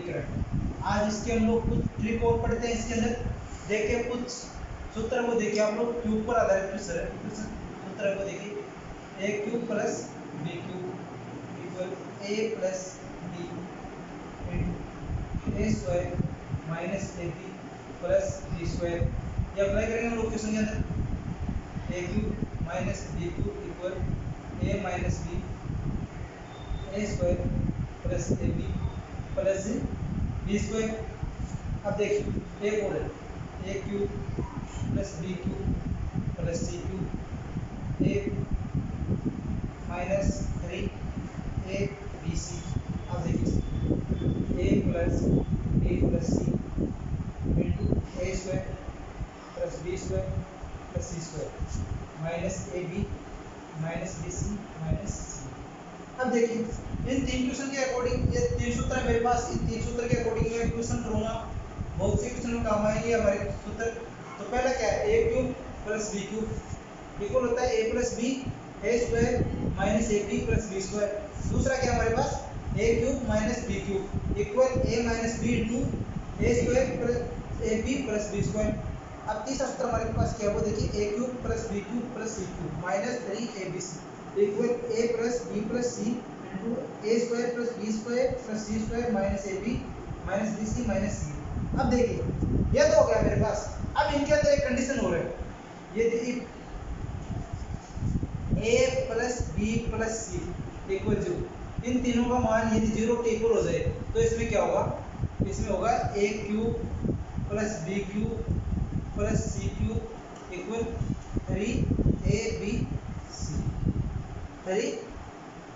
समीकरण। आज इसके हम लोग कुछ ट्रिक और पढ़ते हैं इसके अंदर। देखिए कुछ सूत्र को देखिए आप लोग, क्यूब पर आधारित सूत्र को देखिए, A cube plus B cube equal A plus B into A square minus A B plus B square. ये अप्लाई करेंगे हम लोग क्वेश्चन के अंदर। A cube minus B cube equal A minus B A square plus A B plus B square. अब देखिए एक और है, A cube plus B cube plus C cube A minus 3 A B C. अब देखिए A plus B plus C into A square plus B square plus C square minus A B minus B C minus C. अब देखिए इन तीन question के according, ये तीन सूत्र है मेरे पास, इन तीन सूत्र के अकॉर्डिंग मैं क्वेश्चन करूंगा। बहुत से क्वेश्चन में काम आएंगे हमारे सूत्र। तो पहला क्या है, A cube plus B cube equal होता है A plus B A square minus A B plus B square. दूसरा क्या है हमारे पास, A cube minus B cube equal A minus B into A square plus A B plus B square. अब तीसरा सूत्र हमारे पास क्या है, वो देखिए A cube plus B cube plus C cube minus 3 A B C equal A plus B plus C into A square plus B square plus C square minus A B minus B C minus C. अब देखिए ये तो हो गया मेरे पास। अब इनके अंदर एक कंडीशन हो रहा है, ये देखिए A plus B plus C equal 0। इन तीनों का मान यदि 0 के इक्वल हो जाए तो इसमें क्या होगा, इसमें होगा A cube plus B cube plus C cube equal 3 A B C 3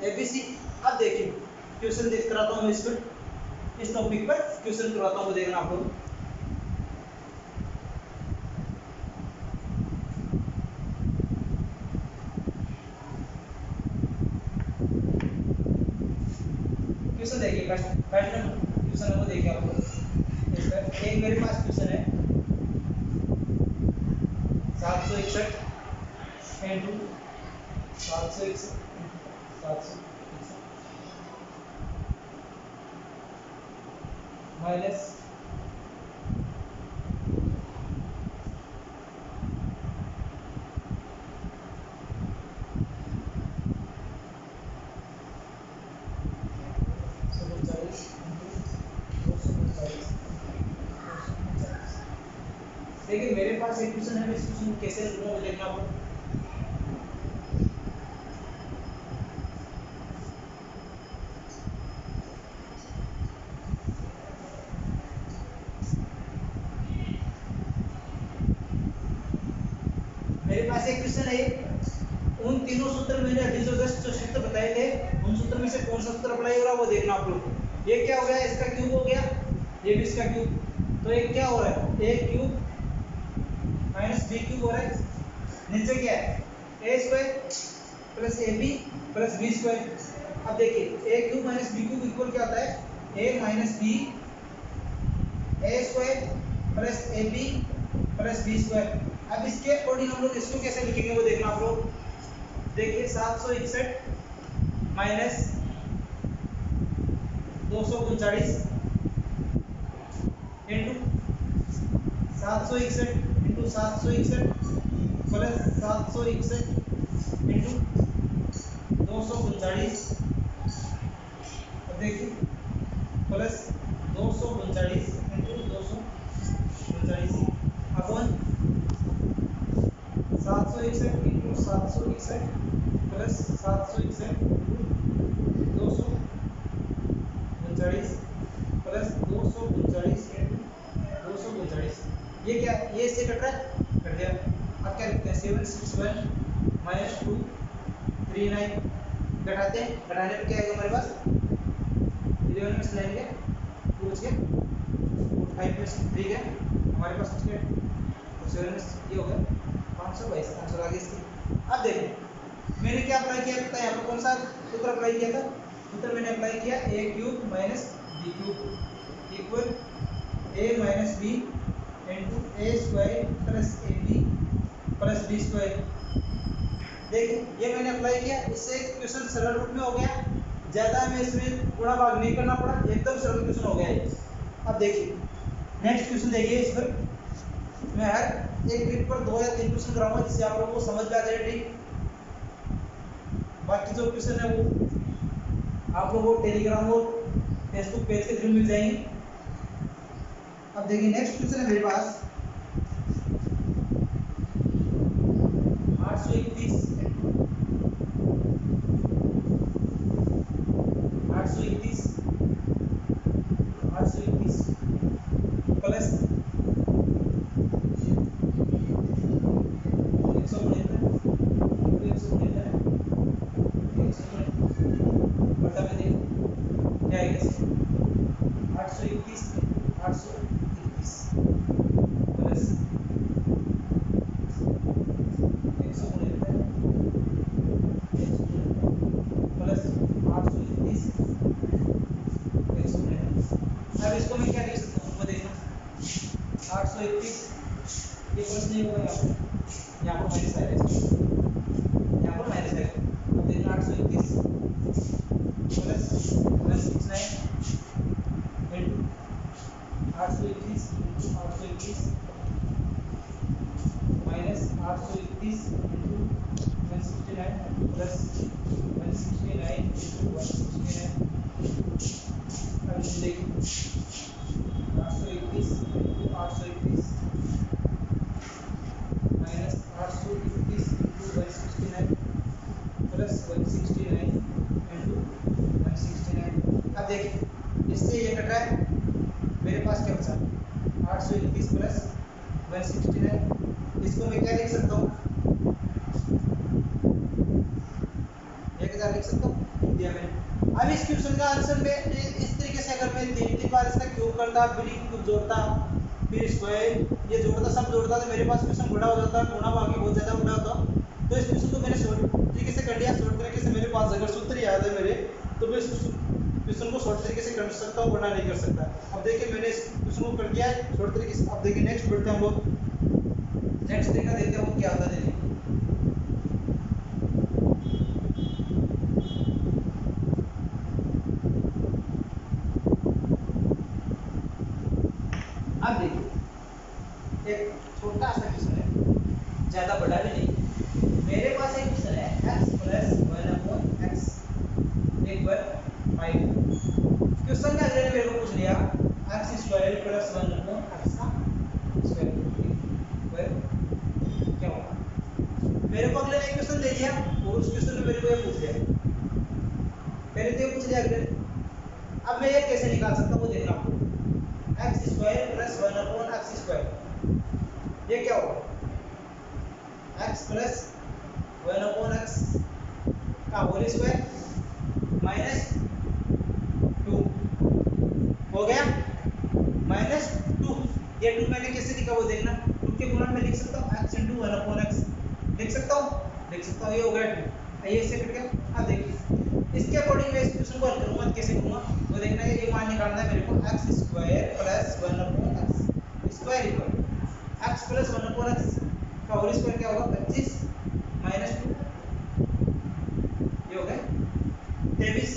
A B C. अब देखिए क्वेश्चन देख कराता हूँ मैं इस पर, इस टॉपिक पर क्वेश्चन करवाता हूँ, देखना आप लोग। क्वेश्चन देखिए फर्स्ट नंबर क्वेश्चन को देखिए आप लोग। इस पर एक मेरे पास क्वेश्चन है 761 इंटू 761 माइनस 240 देखिए मेरे पास एक क्वेश्चन है, इस क्वेश्चन को कैसे लिखूंगा वो देखना आप लोग। मेरे पास एक क्वेश्चन है, उन तीनों सूत्र मैंने अभी जो सूत्र बताए थे उन सूत्र में से कौन सा सूत्र अप्लाई हो रहा है वो देखना आप लोग। ये क्या हो गया, इसका क्यूब हो गया, ये भी इसका क्यूब, तो ये क्या हो रहा है, A cube minus B cube हो रहा है। नीचे क्या है, A square plus A B plus B square. अब देखिए A cube minus B cube equal क्या होता है, A minus B A square plus A B plus B square. अब इसके अकॉर्डिंग हम लोग इसको कैसे लिखेंगे वो देखना आप लोग। देखिए 761 minus 239 into 761 into 761 plus 761 into 239। अब देखिए प्लस 239 इंटू 239 अपन 761 into 761 plus 761 into 239 plus 239 into 239। ये क्या, ये इससे कट रहा है, कट गया। अब क्या लिखते हैं, 761 माइनस 239 घटाते हैं, घटाने पर क्या आएगा हमारे पास, 11 में से लाएंगे 2 बच गए, 5 में से 3 गए हमारे पास बच गए, और 7 में ये हो गया 522 आंसर आ गया इसकी। अब देखो मैंने क्या अप्लाई किया था, यहाँ पर कौन सा सूत्र अप्लाई किया था, सूत्र मैंने अप्लाई किया A cube minus B cube equal A minus B into A square plus A B plus B square. देखिए ये मैंने अप्लाई किया, इससे क्वेश्चन सरल रूप में हो गया। ज्यादा हमें इसमें गुणा भाग नहीं करना पड़ा, एकदम सरल क्वेश्चन हो गया ये। अब देखिए नेक्स्ट क्वेश्चन देखिए, इस पर मैं हर एक ट्रिक पर 2 या 3 क्वेश्चन कराऊंगा जिससे आप लोगों को समझ में आ जाए ट्रिक। बाकी जो क्वेश्चन है वो आप लोगों को टेलीग्राम और फेसबुक पेज के थ्रू मिल जाएंगे। अब देखिए नेक्स्ट क्वेश्चन है मेरे पास 831 प्लस 169 बटा में देखो क्या आएगा, 821 प्लस 169 प्लस 821 169। अब इसको मैं क्या लिख सकता हूँ वो देखना, 821 ये प्लस नहीं होगा, यहाँ पर माइनस आएगा, यहाँ पर माइनस आएगा। अब देखना 821 plus 169 into 821 minus 821 into 169 plus 169 into 169। अब इसे देखिए 821 into 821 minus 821 into 169 plus 169 into 169। अब देखिए इससे ये कट रहा है, मेरे पास क्या बचा 821 प्लस 169। इसको मैं क्या लिख सकता हूँ, 1000 लिख सकता हूँ, दिया मैंने। अब इस क्वेश्चन का आंसर में इस तरीके से अगर मैं 3 बार इसका क्यूब करता, फिर क्यूब जोड़ता, फिर स्क्वायर ये जोड़ता, सब जोड़ता तो मेरे पास क्वेश्चन बड़ा हो जाता, गुणा भाग बहुत ज़्यादा बड़ा होता। तो इस क्वेश्चन को मैंने शॉर्ट तरीके से कर लिया। शॉर्ट तरीके से मेरे पास अगर सूत्र याद है मेरे, तो मैं इस क्वेश्चन को शॉर्ट तरीके से कर सकता हूँ, वरना नहीं कर सकता। अब देखिए मैंने इस क्वेश्चन को कर दिया है शॉर्ट तरीके से। अब देखिए नेक्स्ट बढ़ते हैं हम लोग, नेक्स्ट तरीका देखते हैं वो क्या आता है। देखिए अब देखिए एक छोटा सा क्वेश्चन है, ज्यादा बड़ा भी नहीं। मेरे पास एक क्वेश्चन है x plus 1/x equal 5। Question का अगर मेरे को पूछ लिया x स्क्वायर प्लस 1/x का स्क्वायर क्या होगा। मेरे को अगले एक क्वेश्चन दे दिया और उस क्वेश्चन में मेरे को ये पूछ लिया, पहले तो ये पूछ लिया अगले। अब मैं ये कैसे निकाल सकता हूँ वो देखना आपको, x square plus 1/x square ये क्या होगा, x प्लस 1/x का होल स्क्वायर माइनस 2 हो गया, माइनस 2। ये 2 मैंने कैसे लिखा वो देखना, 2 के गुणा में लिख सकता हूँ x इंटू 1/x लिख सकता हूँ, ये हो गया 2। ये इससे कट गया। अब देखिए इसके अकॉर्डिंग मैं इस क्वेश्चन को हल करूंगा, कैसे करूंगा वो देखना है। ये मान निकालना है मेरे को, x square plus 1/x square equal x plus 1/x का होल स्क्वायर क्या होगा 25 माइनस 2 ये हो गया 23,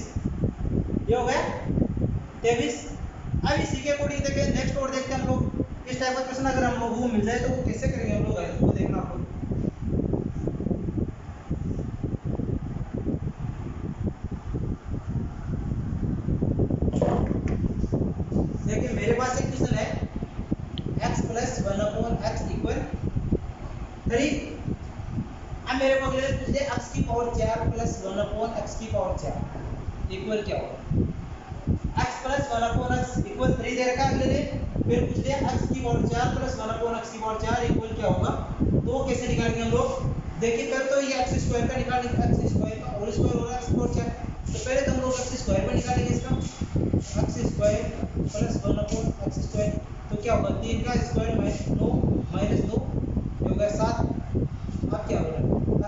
ये हो गया 23। अब इसी के अकॉर्डिंग देखिए नेक्स्ट और देखते हैं हम लोग। इस टाइप का क्वेश्चन अगर हम लोगों को मिल जाए तो वो कैसे करेंगे हम लोग, वो देखना आप लोग। देखिए मेरे पास एक क्वेश्चन है x प्लस 1/x इक्वल 3। अब मेरे को अगले पूछ दिया x की पावर 4 प्लस 1/x की पावर 4 इक्वल क्या होगा, x प्लस 1/x इक्वल 3 दे रखा है अगले ने। फिर पूछ दिया x की पावर 4 प्लस 1/x की पावर 4 इक्वल क्या होगा। तो कैसे निकालेंगे हम लोग, देखिए पहले तो ये x स्क्वायर का निकालेंगे, x स्क्वायर का होल स्क्वायर होगा x पावर 4। तो पहले तो हम लोग x स्क्वायर पर निकालेंगे इसका, x square plus 1/x square तो क्या होगा 3 का स्क्वायर माइनस 9 माइनस 2 ये होगा 7। अब क्या होगा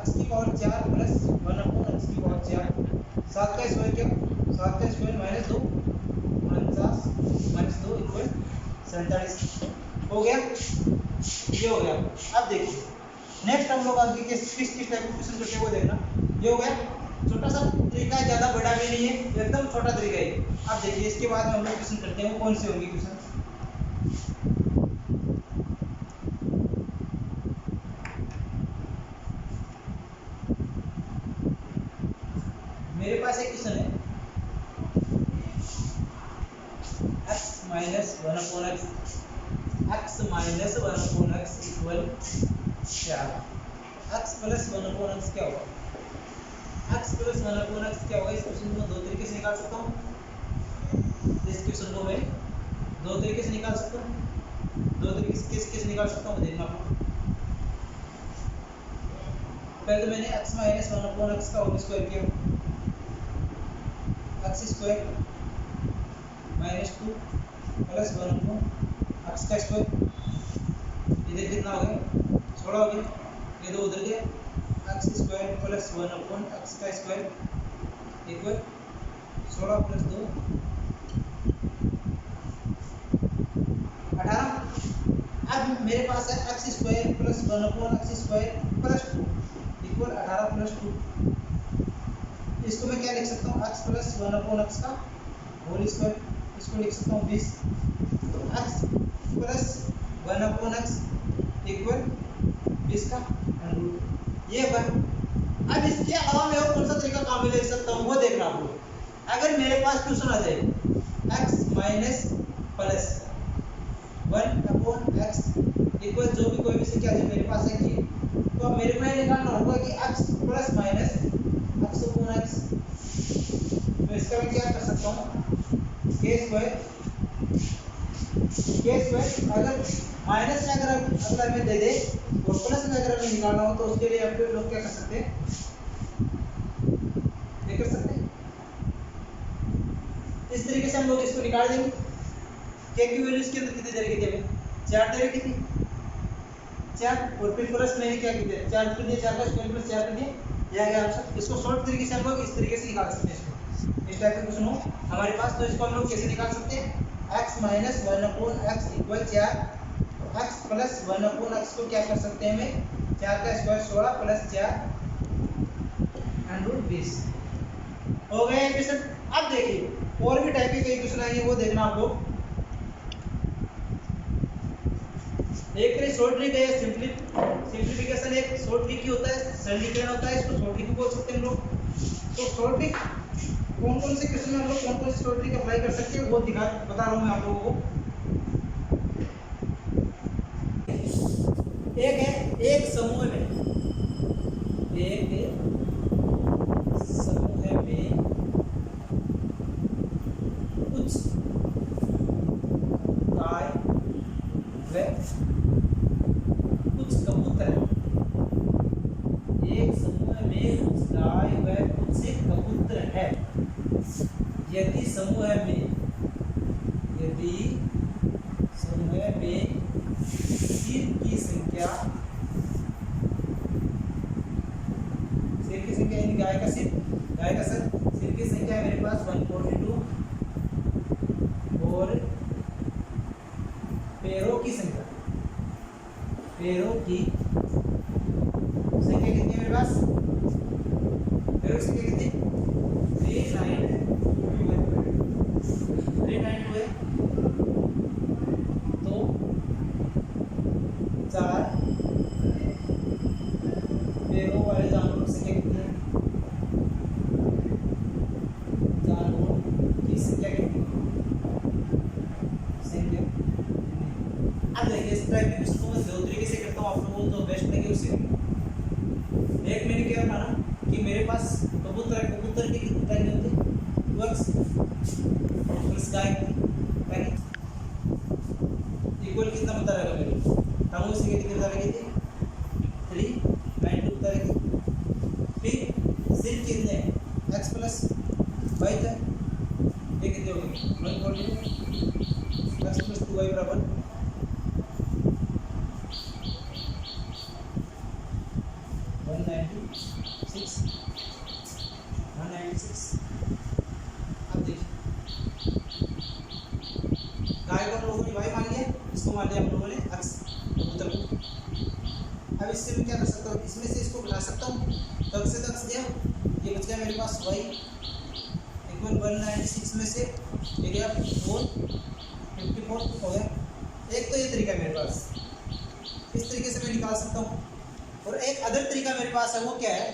x की पावर 4 प्लस 1/x की पावर 4 7 का स्क्वायर क्या 7 का स्क्वायर माइनस 2 49 माइनस 2 इक्वल 47 हो गया, ये हो गया। अब देखिए नेक्स्ट हम लोग आगे किस टाइप का क्वेश्चन करते हैं वो देखना। ये हो गया छोटा सा तरीका ज़्यादा बड़ा भी नहीं है, एकदम छोटा तरीका है। अब देखिए इसके बाद में हम लोग क्वेश्चन करते हैं, वो कौन से होंगे क्वेश्चन। मेरे पास एक क्वेश्चन है, x माइनस 1/x इक्वल क्या, x प्लस 1/x क्या होगा, x प्लस 1/x क्या होगा। इस क्वेश्चन को दो तरीके से निकाल सकता हूँ, इस क्वेश्चन को मैं दो तरीके से निकाल सकता हूँ, दो तरीके से कैसे निकाल सकता हूँ देखना आप लोग। पहले तो मैंने x माइनस 1/x का होल स्क्वायर किया, x square minus 2 plus 1/x का स्क्वायर, इधर कितना हो गया, 16 हो गया, ये दो उधर गया, x स्क्वायर प्लस 1/x का स्क्वायर इक्वल 16 प्लस 2 18। अब मेरे पास है x square plus 1/x square plus 2 equal 18 plus 2। इसको मैं क्या लिख सकता हूँ, x प्लस 1/x का होल स्क्वायर, इसको लिख सकता हूँ 20, तो x प्लस 1/x इक्वल 20 का रूट, ये बन। अब इसके अलावा मैं और कौन सा तरीका काम में ले सकता हूँ वो देखना आप लोग। अगर मेरे पास क्वेश्चन आ जाए x minus plus 1/x equal जो भी कोई भी संख्या जो मेरे पास है कि, तो अब मेरे को ये निकालना होगा कि x प्लस माइनस x/x, तो इसका मैं क्या कर सकता हूँ, k स्क्वायर अगर माइनस में अगर हमें दे दे और प्लस में अगर हमें निकालना हो तो उसके लिए आप लोग क्या कर सकते हैं, ये कर सकते हैं इस तरीके से हम लोग इसको निकाल देंगे। k की वैल्यू इसके अंदर कितनी दे रखी थी, 4 दे रखी थी, 4 और फिर प्लस मैंने क्या किया 4 कर दिया, 4 का स्क्वायर प्लस 4 कर दिया, यह आ गया आंसर। इसको शॉर्ट तरीके से हम लोग इस तरीके से निकाल सकते हैं, इसको इस टाइप का क्वेश्चन हो हमारे पास, तो इसको हम लोग कैसे निकाल सकते हैं, x minus 1/x equal 4, x plus 1/x को क्या कर सकते हैं हमें, 4 का स्क्वायर 16 प्लस 4 √ 20 हो गए क्वेश्चन। अब देखिए और भी टाइप के कई क्वेश्चन आएंगे वो देखना आप लोग। एक शॉर्ट ट्रिक है, सिंप्लीफिकेशन एक शॉर्ट ट्रिक ही होता है, सरलीकरण होता है, इसको शॉर्ट ट्रिक बोल सकते हैं हम लोग। तो शॉर्ट ट्रिक कौन से क्वेश्चन में हम लोग कौन से शॉर्ट ट्रिक अप्लाई कर सकते हैं वो बता रहा हूँ मैं आप लोगों को। एक है, एक समूह में कुछ गाय व कुछ कबूतर, एक समूह में कुछ गाय व कुछ कबूतर है। यदि समूह में सिर की संख्या यानी गाय का सिर की संख्या मेरे पास 142 और पैरों की संख्या कितनी है मेरे पास, पैरों की संख्या कितनी 392 है, तो 4 पैरों वाले जानवरों की संख्या कितनी है, जानवरों की संख्या कितनी अब देखिए इस टाइप की क्वेश्चन को मैं दो तरीके से करता हूँ, आप लोगों को जो बेस्ट लगे उससे। एक मैंने क्या माना कि मेरे पास कबूतर की कितनी टाइम होती है 2x प्लस गाय इक्वल कितना बता रहेगा मेरे टाउन से कितनी बता रही थी 392 बता रही थी। फिर सिर कितने x प्लस y था, ये कितने हो गए 142 x प्लस 2y बराबर 196। अब देखिए गाय को हम लोगों ने y मान लिया, इसको मान लिया हम लोगों ने x कबूतर को। अब इससे मैं क्या कर सकता हूँ, इसमें से इसको घटा सकता हूँ, तक से तक गया, ये बच गया मेरे पास y इक्वल 196 में से ये गया 54 हो गया। एक तो ये तरीका है मेरे पास, इस तरीके से मैं निकाल सकता हूँ। और एक अदर तरीका मेरे पास है, वो क्या है,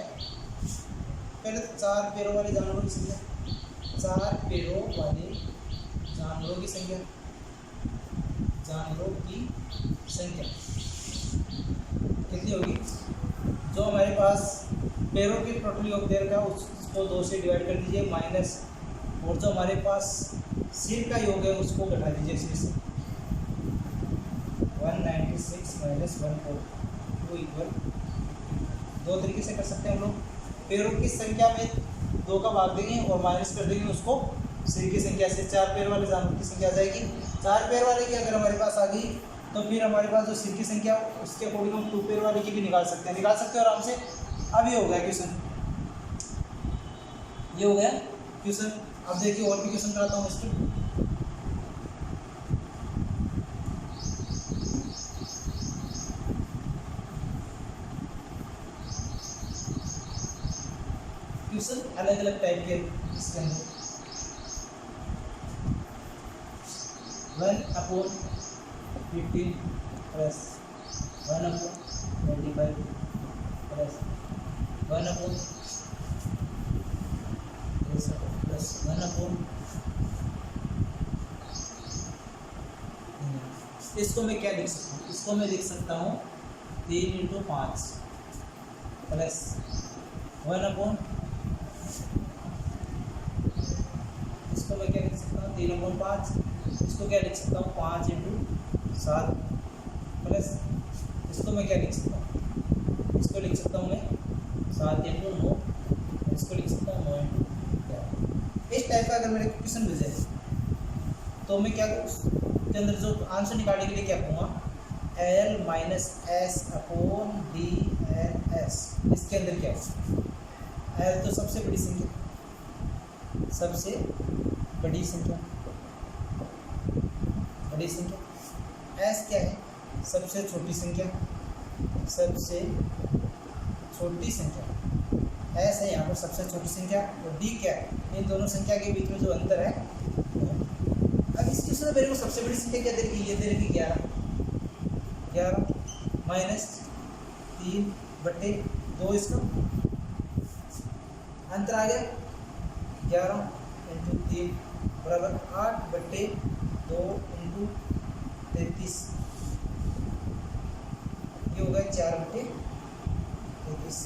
पहले तो 4 पैरों वाले जानवरों की संख्या, 4 पैरों वाले जानवरों की संख्या, जानवरों की संख्या कितनी होगी, जो हमारे पास पैरों की टोटल योग देर का उसको 2 से डिवाइड कर दीजिए माइनस, और जो हमारे पास सिर का योग है उसको घटा दीजिए इसमें से 196 माइनस 142 इक्वल, दो तरीके से कर सकते हैं हम लोग। पैरों की संख्या में 2 का भाग देंगे और माइनस कर देंगे उसको सिर की संख्या से, 4 पैर वाले जानवर की संख्या आ जाएगी। 4 पैर वाले की अगर हमारे पास आ गई तो फिर हमारे पास जो सिर की संख्या उसके अकॉर्डिंग हम 2 पैर वाले की भी निकाल सकते हैं आराम से। अब ये हो गया क्वेश्चन, ये हो गया क्वेश्चन। अब देखिए और भी क्वेश्चन कराता हूँ इसको। क्वेश्चन अलग अलग टाइप के इसके अंदर, 1/15 प्लस 1/25 प्लस 1/, इसको मैं क्या लिख सकता हूँ, इसको मैं लिख सकता हूँ 3 × 5 प्लस 1/, इसको मैं क्या लिख सकता हूँ 3/5, इसको क्या लिख सकता हूँ 5 × 7 प्लस, इसको मैं क्या लिख सकता हूँ, इसको लिख सकता हूँ मैं 7 × 9, इसको लिख सकता हूँ 9 × 11। इस टाइप का अगर मेरे क्वेश्चन मिल जाए तो मैं क्या उसके अंदर जो आंसर निकालने के लिए क्या करूँगा, L माइनस S/D/S। इसके अंदर क्या है, L तो सबसे बड़ी संख्या, सबसे बड़ी संख्या, बड़ी संख्या, S क्या है, सबसे छोटी संख्या, सबसे छोटी संख्या, S है यहाँ पर सबसे छोटी संख्या, और D क्या है, इन दोनों संख्या के बीच में जो अंतर है। अब इस क्वेश्चन में मेरे को सबसे बड़ी संख्या क्या दे रही है, ये दे रही है 11 माइनस 3/2, इसका अंतर आ गया 11 × 3 बराबर 8/2 × 33, ये होगा 4/33।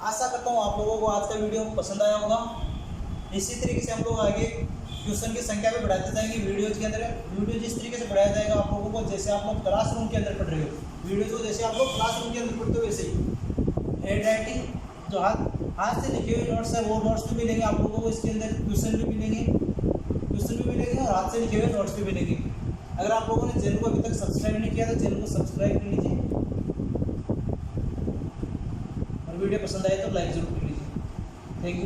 आशा करता हूँ आप लोगों को आज का वीडियो पसंद आया होगा। इसी तरीके से हम लोग आगे क्वेश्चन की संख्या भी बढ़ाते जाएंगे वीडियोज के अंदर। वीडियो जिस तरीके से बढ़ाया जाएगा आप लोगों को, जैसे आप लोग क्लासरूम के अंदर पढ़ रहे हो वीडियो को, जैसे आप लोग क्लासरूम के अंदर पढ़ते हो वैसे ही हैंड राइटिंग जो हाथ से लिखे हुए नोट्स है वो नोट्स भी मिलेंगे आप लोगों को, इसके अंदर क्वेश्चन भी मिलेंगे और हाथ से लिखे हुए नोट्स भी मिलेंगे। अगर आप लोगों ने चैनल को अभी तक सब्सक्राइब नहीं किया तो चैनल को सब्सक्राइब कर लीजिए, और वीडियो पसंद आए तो लाइक जरूर कर लीजिए। Thank you.